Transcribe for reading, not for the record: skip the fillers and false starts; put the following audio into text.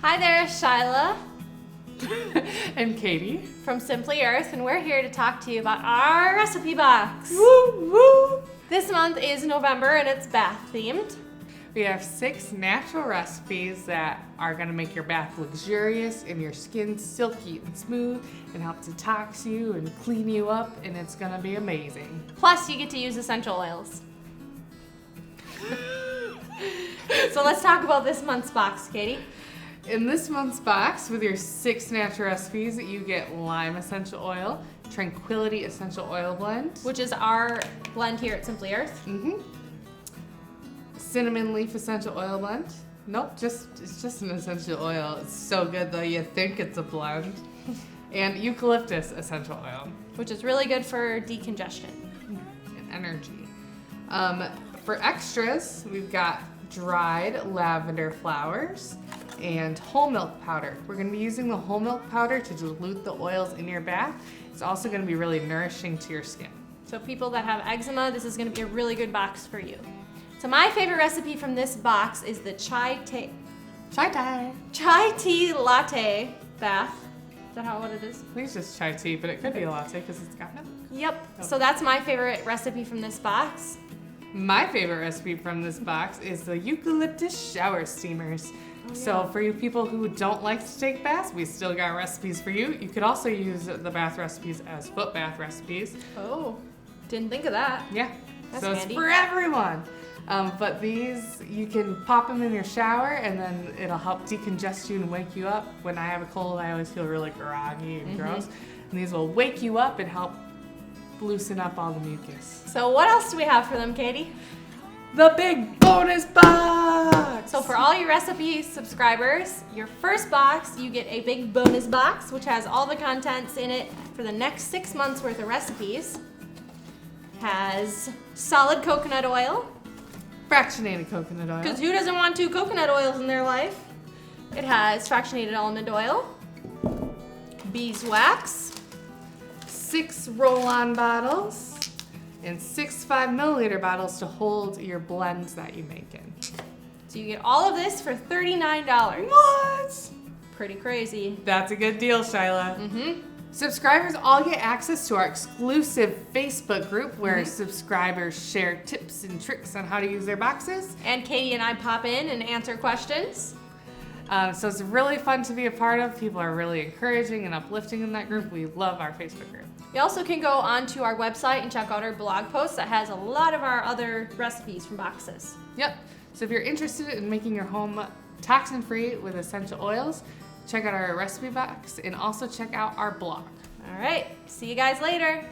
Hi there, Shyla and Katie from Simply Earth, and we're here to talk to you about our recipe box. Woo woo! This month is November and it's bath themed. We have 6 natural recipes that are going to make your bath luxurious and your skin silky and smooth and help detox you and clean you up, and it's going to be amazing. Plus, you get to use essential oils. So let's talk about this month's box, Katie. In this month's box, with your 6 natural recipes, you get lime essential oil, Tranquility Essential Oil Blend, Which is our blend here at Simply Earth. Cinnamon leaf essential oil blend. Nope, it's just an essential oil. It's so good though you think it's a blend. And eucalyptus essential oil. Which is really good for decongestion. And energy. For extras, we've got dried lavender flowers and whole milk powder. We're going to be using the whole milk powder to dilute the oils in your bath. It's also going to be really nourishing to your skin. So people that have eczema, this is going to be a really good box for you. So my favorite recipe from this box is the chai tea latte bath. Is that what it is? I think it's just chai tea, but it could be a latte because it's got milk. Yep. So that's my favorite recipe from this box. My favorite recipe from this box is the eucalyptus shower steamers. So for you people who don't like to take baths, we still got recipes for you. You could also use the bath recipes as foot bath recipes. Oh, didn't think of that. Yeah. That's so handy. It's for everyone. But these, you can pop them in your shower and then it'll help decongest you and wake you up. When I have a cold, I always feel really groggy and gross. And these will wake you up and help loosen up all the mucus. So what else do we have for them, Katie? The big bonus box! So for all your recipe subscribers, your first box, you get a big bonus box, which has all the contents in it for the next 6 months worth of recipes. Has solid coconut oil. Fractionated coconut oil. Because who doesn't want 2 coconut oils in their life? It has fractionated almond oil, beeswax, 6 roll-on bottles, and 6 5-milliliter bottles to hold your blends that you make in. So you get all of this for $39. What? Pretty crazy. That's a good deal, Shyla. Subscribers all get access to our exclusive Facebook group where subscribers share tips and tricks on how to use their boxes. And Katie and I pop in and answer questions. So it's really fun to be a part of. People are really encouraging and uplifting in that group. We love our Facebook group. You also can go onto our website and check out our blog post that has a lot of our other recipes from boxes. Yep. So if you're interested in making your home toxin-free with essential oils, check out our recipe box and also check out our blog. All right. See you guys later.